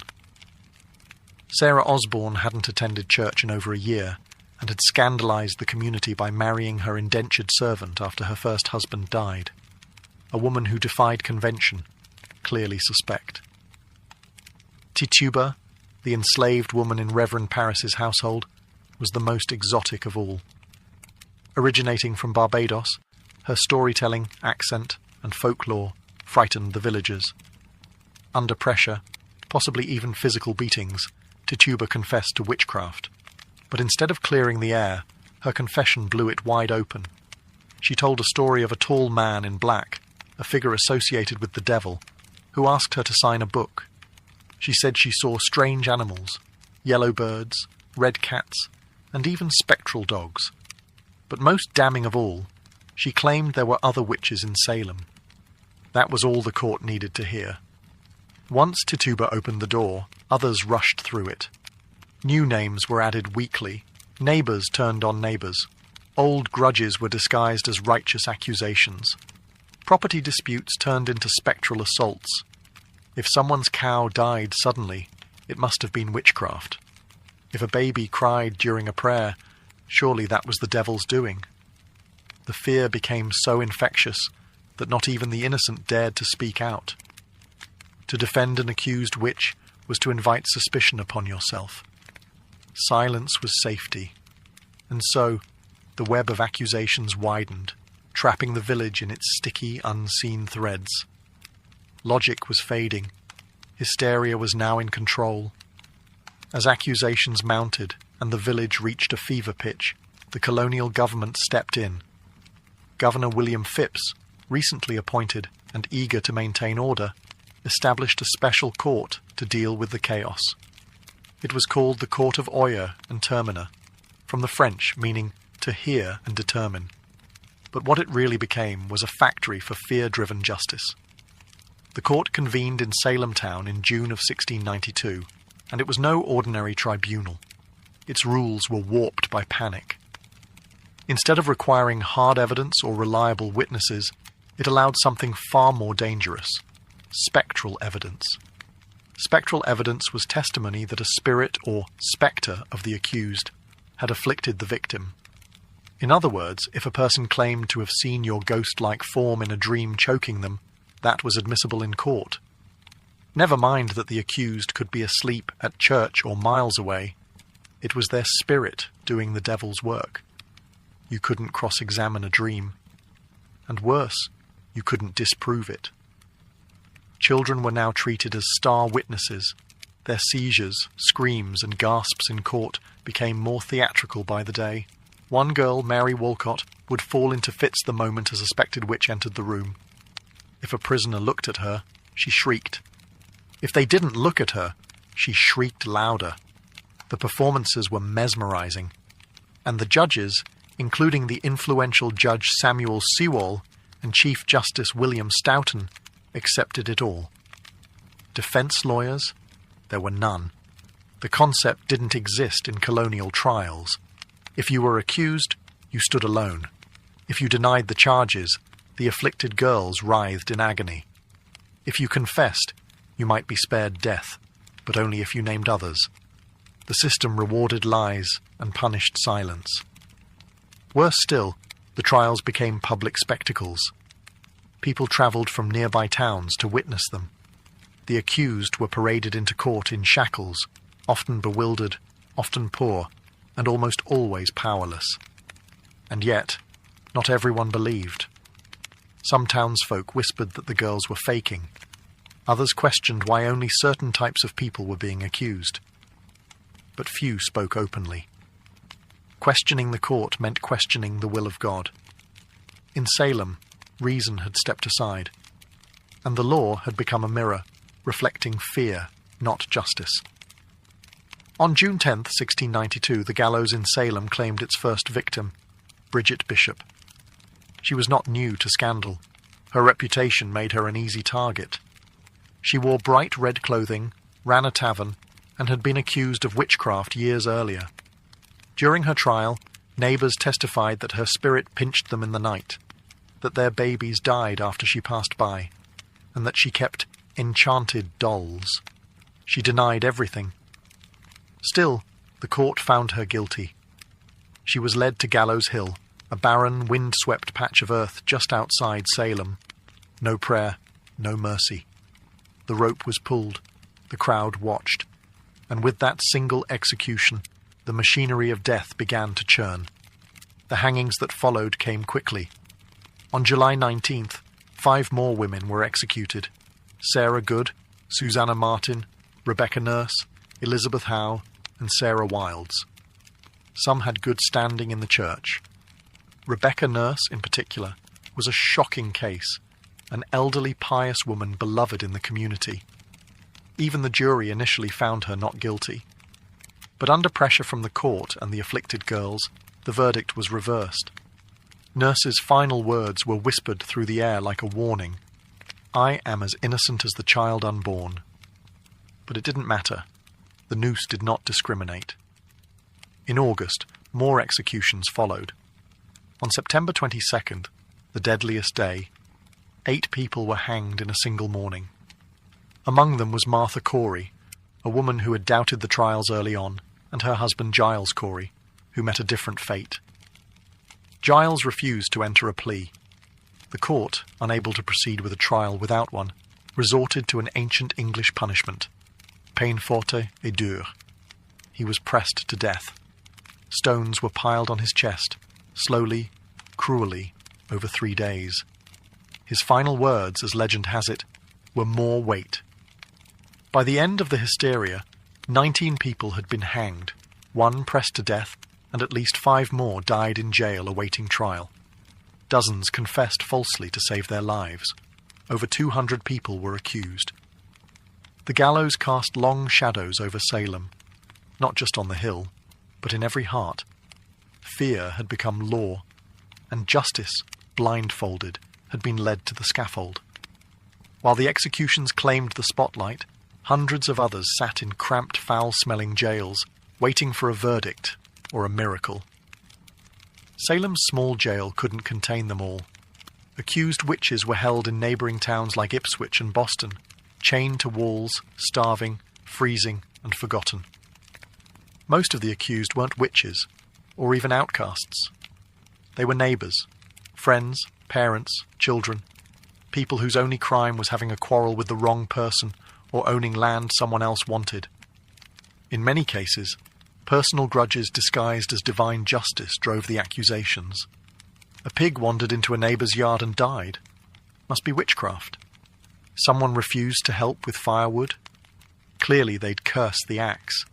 Sarah Osborne hadn't attended church in over a year and had scandalized the community by marrying her indentured servant after her first husband died. A woman who defied convention, clearly suspect. Tituba, the enslaved woman in Reverend Parris's household, was the most exotic of all. Originating from Barbados, Her storytelling, accent, and folklore frightened the villagers. Under pressure, possibly even physical beatings, Tituba confessed to witchcraft. But instead of clearing the air, her confession blew it wide open. She told a story of a tall man in black, a figure associated with the devil, who asked her to sign a book. She said she saw strange animals, yellow birds, red cats, and even spectral dogs. But most damning of all, she claimed there were other witches in Salem. That was all the court needed to hear. Once Tituba opened the door, others rushed through it. New names were added weekly. Neighbors turned on neighbors. Old grudges were disguised as righteous accusations. Property disputes turned into spectral assaults. If someone's cow died suddenly, it must have been witchcraft. If a baby cried during a prayer, surely that was the devil's doing. The fear became so infectious that not even the innocent dared to speak out. To defend an accused witch was to invite suspicion upon yourself. Silence was safety. And so, the web of accusations widened, trapping the village in its sticky, unseen threads. Logic was fading. Hysteria was now in control. As accusations mounted and the village reached a fever pitch, the colonial government stepped in. Governor William Phipps, recently appointed and eager to maintain order, established a special court to deal with the chaos. It was called the Court of Oyer and Terminer, from the French meaning to hear and determine. But what it really became was a factory for fear-driven justice. The court convened in Salem town in June of 1692, and it was no ordinary tribunal. Its rules were warped by panic. Instead of requiring hard evidence or reliable witnesses, it allowed something far more dangerous: spectral evidence. Spectral evidence was testimony that a spirit or spectre of the accused had afflicted the victim. In other words, if a person claimed to have seen your ghost-like form in a dream choking them, that was admissible in court. Never mind that the accused could be asleep at church or miles away. It was their spirit doing the devil's work. You couldn't cross-examine a dream. And worse, you couldn't disprove it. Children were now treated as star witnesses. Their seizures, screams, and gasps in court became more theatrical by the day. One girl, Mary Walcott, would fall into fits the moment a suspected witch entered the room. If a prisoner looked at her, she shrieked. If they didn't look at her, she shrieked louder. The performances were mesmerizing. And the judges, including the influential Judge Samuel Sewall and Chief Justice William Stoughton, accepted it all. Defense lawyers? There were none. The concept didn't exist in colonial trials. If you were accused, you stood alone. If you denied the charges, the afflicted girls writhed in agony. If you confessed, you might be spared death, but only if you named others. The system rewarded lies and punished silence. Worse still, the trials became public spectacles. People travelled from nearby towns to witness them. The accused were paraded into court in shackles, often bewildered, often poor, and almost always powerless. And yet, not everyone believed. Some townsfolk whispered that the girls were faking. Others questioned why only certain types of people were being accused. But few spoke openly. Questioning the court meant questioning the will of God. In Salem, reason had stepped aside, and the law had become a mirror, reflecting fear, not justice. On June 10, 1692, the gallows in Salem claimed its first victim, Bridget Bishop. She was not new to scandal. Her reputation made her an easy target. She wore bright red clothing, ran a tavern, and had been accused of witchcraft years earlier. During her trial, neighbors testified that her spirit pinched them in the night, that their babies died after she passed by, and that she kept enchanted dolls. She denied everything. Still, the court found her guilty. She was led to Gallows Hill, a barren, wind-swept patch of earth just outside Salem. No prayer, no mercy. The rope was pulled, the crowd watched, and with that single execution, the machinery of death began to churn. The hangings that followed came quickly. On July 19th, 5 more women were executed: Sarah Good, Susanna Martin, Rebecca Nurse, Elizabeth Howe, and Sarah Wilds. Some had good standing in the church. Rebecca Nurse, in particular, was a shocking case, an elderly, pious woman beloved in the community. Even the jury initially found her not guilty. But under pressure from the court and the afflicted girls, the verdict was reversed. Nurse's final words were whispered through the air like a warning: "I am as innocent as the child unborn." But it didn't matter. The noose did not discriminate. In August, more executions followed. On September 22nd, the deadliest day, 8 people were hanged in a single morning. Among them was Martha Corey, a woman who had doubted the trials early on, and her husband Giles Corey, who met a different fate. Giles refused to enter a plea. The court, unable to proceed with a trial without one, resorted to an ancient English punishment: peine forte et dure. He was pressed to death. Stones were piled on his chest, slowly, cruelly, over 3 days. His final words, as legend has it, were "more weight." By the end of the hysteria, 19 people had been hanged, 1 pressed to death, and at least 5 more died in jail awaiting trial. Dozens confessed falsely to save their lives. Over 200 people were accused. The gallows cast long shadows over Salem, not just on the hill, but in every heart. Fear had become law, and justice, blindfolded, had been led to the scaffold. While the executions claimed the spotlight, hundreds of others sat in cramped, foul-smelling jails, waiting for a verdict or a miracle. Salem's small jail couldn't contain them all. Accused witches were held in neighbouring towns like Ipswich and Boston, chained to walls, starving, freezing, and forgotten. Most of the accused weren't witches, or even outcasts. They were neighbours, friends, parents, children, people whose only crime was having a quarrel with the wrong person or owning land someone else wanted. In many cases, personal grudges disguised as divine justice drove the accusations. A pig wandered into a neighbour's yard and died. Must be witchcraft. Someone refused to help with firewood. Clearly they'd cursed the axe.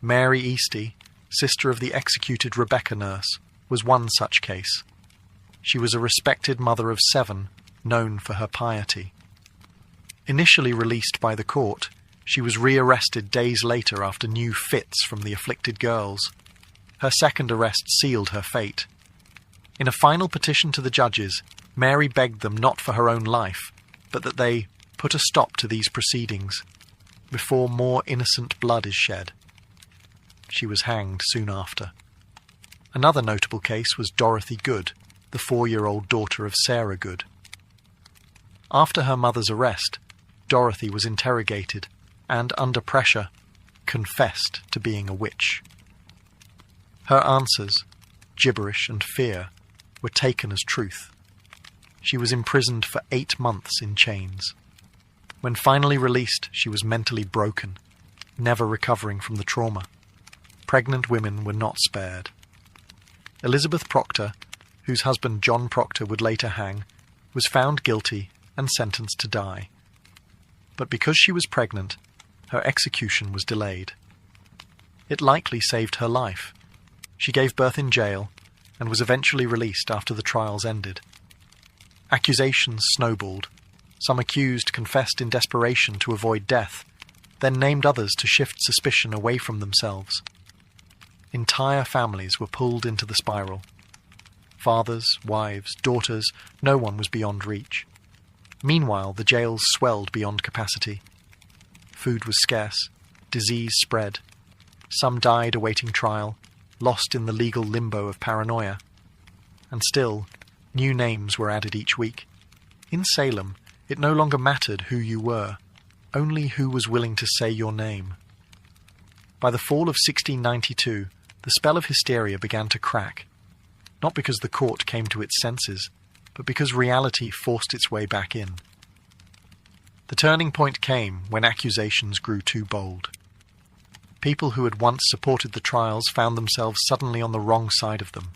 Mary Easty, sister of the executed Rebecca Nurse, was one such case. She was a respected mother of 7, known for her piety. Initially released by the court, she was rearrested days later after new fits from the afflicted girls. Her second arrest sealed her fate. In a final petition to the judges, Mary begged them not for her own life, but that they put a stop to these proceedings before more innocent blood is shed. She was hanged soon after. Another notable case was Dorothy Good, the 4-year-old daughter of Sarah Good. After her mother's arrest, Dorothy was interrogated and, under pressure, confessed to being a witch. Her answers, gibberish and fear, were taken as truth. She was imprisoned for 8 months in chains. When finally released, she was mentally broken, never recovering from the trauma. Pregnant women were not spared. Elizabeth Proctor, whose husband John Proctor would later hang, was found guilty and sentenced to die. But because she was pregnant, her execution was delayed. It likely saved her life. She gave birth in jail and was eventually released after the trials ended. Accusations snowballed. Some accused confessed in desperation to avoid death, then named others to shift suspicion away from themselves. Entire families were pulled into the spiral. Fathers, wives, daughters, no one was beyond reach. Meanwhile, the jails swelled beyond capacity. Food was scarce, disease spread. Some died awaiting trial, lost in the legal limbo of paranoia. And still, new names were added each week. In Salem, it no longer mattered who you were, only who was willing to say your name. By the fall of 1692, the spell of hysteria began to crack, not because the court came to its senses, but because reality forced its way back in. The turning point came when accusations grew too bold. People who had once supported the trials found themselves suddenly on the wrong side of them.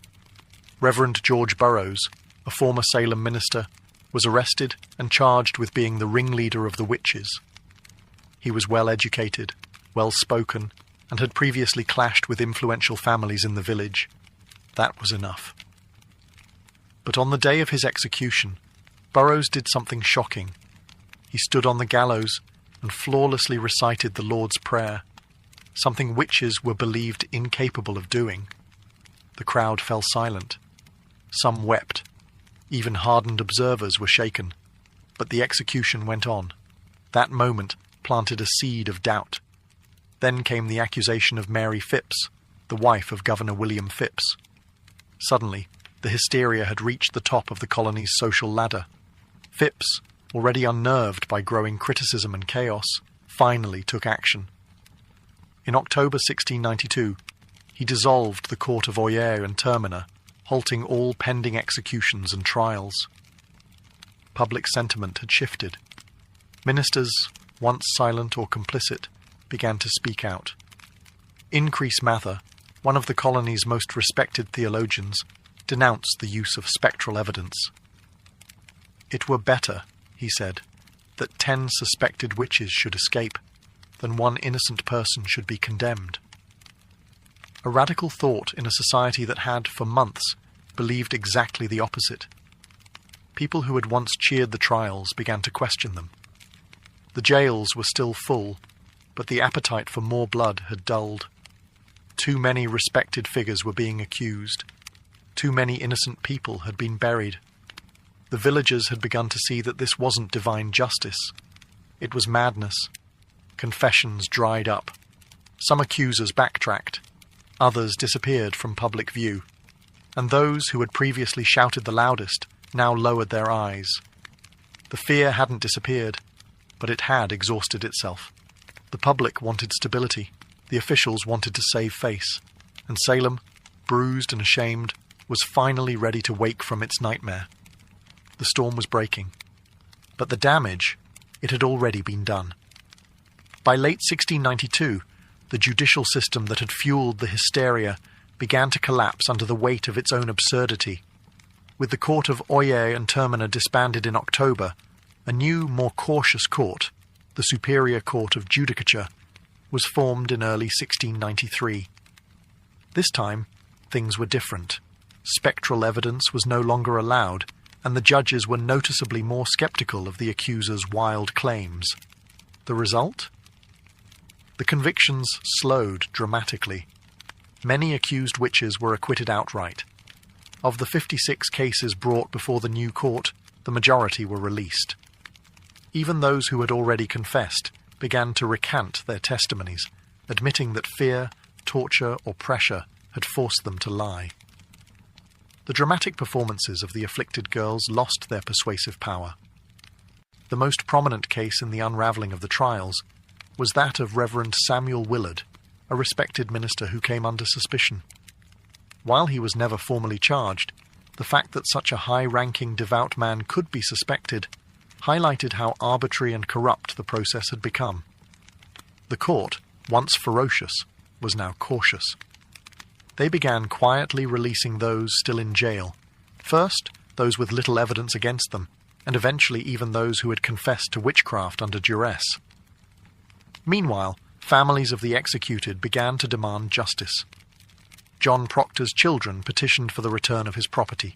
Reverend George Burroughs, a former Salem minister, was arrested and charged with being the ringleader of the witches. He was well-educated, well-spoken, and had previously clashed with influential families in the village. That was enough. But on the day of his execution, Burroughs did something shocking. He stood on the gallows and flawlessly recited the Lord's Prayer, something witches were believed incapable of doing. The crowd fell silent. Some wept. Even hardened observers were shaken. But the execution went on. That moment planted a seed of doubt. Then came the accusation of Mary Phipps, the wife of Governor William Phipps. Suddenly, the hysteria had reached the top of the colony's social ladder. Phipps, already unnerved by growing criticism and chaos, finally took action. In October 1692, he dissolved the court of Oyer and Terminer, halting all pending executions and trials. Public sentiment had shifted. Ministers, once silent or complicit, began to speak out. Increase Mather, one of the colony's most respected theologians, denounced the use of spectral evidence. "It were better," he said, "that 10 suspected witches should escape, than one innocent person should be condemned." A radical thought in a society that had, for months, believed exactly the opposite. People who had once cheered the trials began to question them. The jails were still full, but the appetite for more blood had dulled. Too many respected figures were being accused. Too many innocent people had been buried. The villagers had begun to see that this wasn't divine justice. It was madness. Confessions dried up. Some accusers backtracked. Others disappeared from public view. And those who had previously shouted the loudest now lowered their eyes. The fear hadn't disappeared, but it had exhausted itself. The public wanted stability. The officials wanted to save face. And Salem, bruised and ashamed, was finally ready to wake from its nightmare. The storm was breaking. But the damage, it had already been done. By late 1692, the judicial system that had fueled the hysteria began to collapse under the weight of its own absurdity. With the court of Oyer and Terminer disbanded in October, a new, more cautious court, the Superior Court of Judicature, was formed in early 1693. This time, things were different. Spectral evidence was no longer allowed, and the judges were noticeably more skeptical of the accuser's wild claims. The result? The convictions slowed dramatically. Many accused witches were acquitted outright. Of the 56 cases brought before the new court, the majority were released. Even those who had already confessed began to recant their testimonies, admitting that fear, torture, or pressure had forced them to lie. The dramatic performances of the afflicted girls lost their persuasive power. The most prominent case in the unravelling of the trials was that of Reverend Samuel Willard, a respected minister who came under suspicion. While he was never formally charged, the fact that such a high-ranking devout man could be suspected highlighted how arbitrary and corrupt the process had become. The court, once ferocious, was now cautious. They began quietly releasing those still in jail. First, those with little evidence against them, and eventually even those who had confessed to witchcraft under duress. Meanwhile, families of the executed began to demand justice. John Proctor's children petitioned for the return of his property.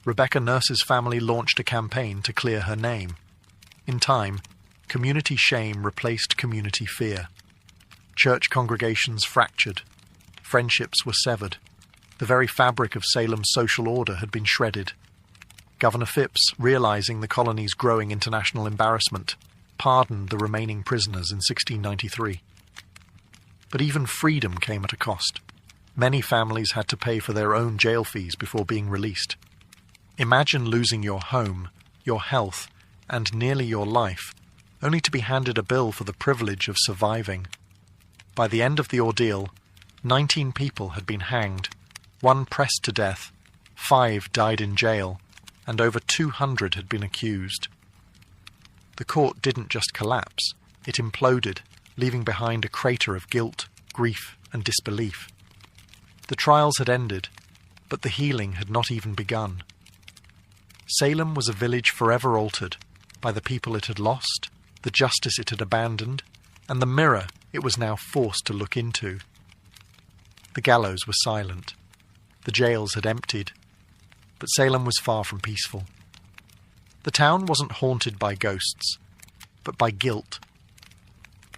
Rebecca Nurse's family launched a campaign to clear her name. In time, community shame replaced community fear. Church congregations fractured. Friendships were severed. The very fabric of Salem's social order had been shredded. Governor Phipps, realizing the colony's growing international embarrassment, pardoned the remaining prisoners in 1693. But even freedom came at a cost. Many families had to pay for their own jail fees before being released. Imagine losing your home, your health, and nearly your life, only to be handed a bill for the privilege of surviving. By the end of the ordeal, 19 people had been hanged, 1 pressed to death, 5 died in jail, and over 200 had been accused. The court didn't just collapse, it imploded, leaving behind a crater of guilt, grief, and disbelief. The trials had ended, but the healing had not even begun. Salem was a village forever altered by the people it had lost, the justice it had abandoned, and the mirror it was now forced to look into. The gallows were silent. The jails had emptied. But Salem was far from peaceful. The town wasn't haunted by ghosts, but by guilt.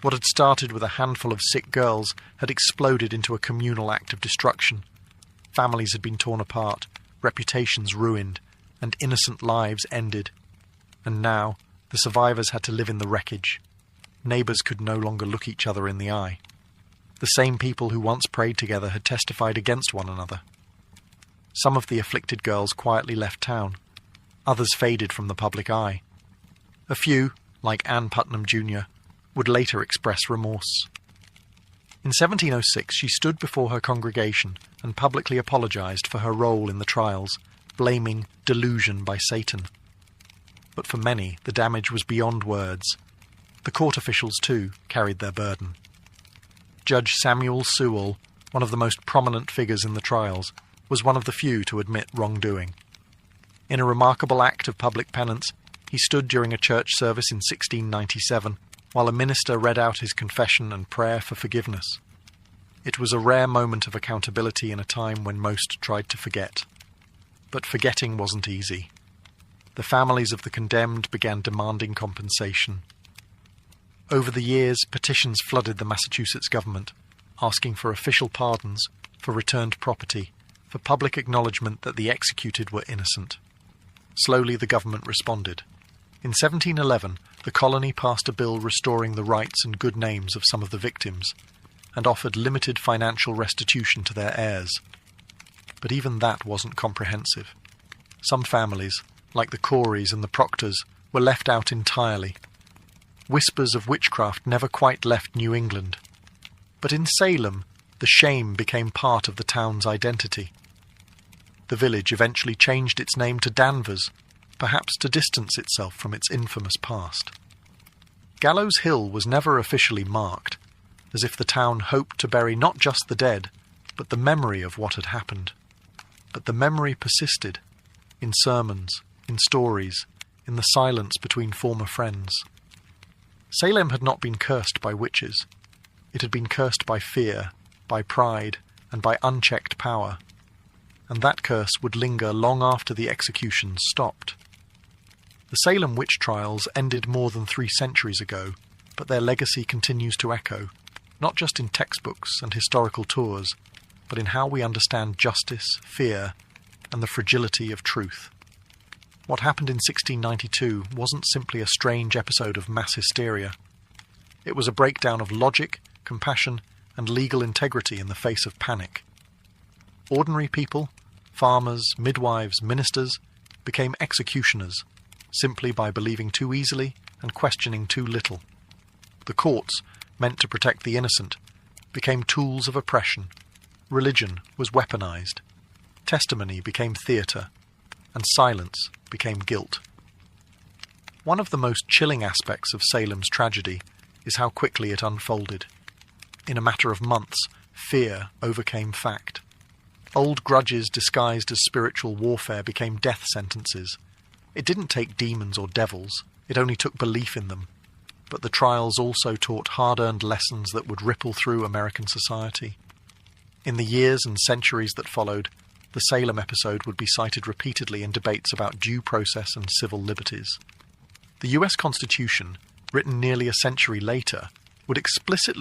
What had started with a handful of sick girls had exploded into a communal act of destruction. Families had been torn apart, reputations ruined, and innocent lives ended. And now, the survivors had to live in the wreckage. Neighbours could no longer look each other in the eye. The same people who once prayed together had testified against one another. Some of the afflicted girls quietly left town. Others faded from the public eye. A few, like Anne Putnam Jr., would later express remorse. In 1706 she stood before her congregation and publicly apologized for her role in the trials, blaming delusion by Satan. But for many, the damage was beyond words. The court officials, too, carried their burden. Judge Samuel Sewall, one of the most prominent figures in the trials, was one of the few to admit wrongdoing. In a remarkable act of public penance, he stood during a church service in 1697, while a minister read out his confession and prayer for forgiveness. It was a rare moment of accountability in a time when most tried to forget. But forgetting wasn't easy. The families of the condemned began demanding compensation. Over the years, petitions flooded the Massachusetts government, asking for official pardons, for returned property, for public acknowledgement that the executed were innocent. Slowly the government responded. In 1711, the colony passed a bill restoring the rights and good names of some of the victims, and offered limited financial restitution to their heirs. But even that wasn't comprehensive. Some families, like the Coreys and the Proctors, were left out entirely. Whispers of witchcraft never quite left New England. But in Salem, the shame became part of the town's identity. The village eventually changed its name to Danvers, perhaps to distance itself from its infamous past. Gallows Hill was never officially marked, as if the town hoped to bury not just the dead, but the memory of what had happened. But the memory persisted, in sermons, in stories, in the silence between former friends. Salem had not been cursed by witches. It had been cursed by fear, by pride, and by unchecked power. And that curse would linger long after the executions stopped. The Salem witch trials ended more than 3 centuries ago, but their legacy continues to echo, not just in textbooks and historical tours, but in how we understand justice, fear, and the fragility of truth. What happened in 1692 wasn't simply a strange episode of mass hysteria. It was a breakdown of logic, compassion, and legal integrity in the face of panic. Ordinary people, farmers, midwives, ministers, became executioners, simply by believing too easily and questioning too little. The courts, meant to protect the innocent, became tools of oppression. Religion was weaponized. Testimony became theatre, and silence became guilt. One of the most chilling aspects of Salem's tragedy is how quickly it unfolded. In a matter of months, fear overcame fact. Old grudges disguised as spiritual warfare became death sentences. It didn't take demons or devils, it only took belief in them. But the trials also taught hard-earned lessons that would ripple through American society. In the years and centuries that followed, the Salem episode would be cited repeatedly in debates about due process and civil liberties. The US Constitution, written nearly a century later, would explicitly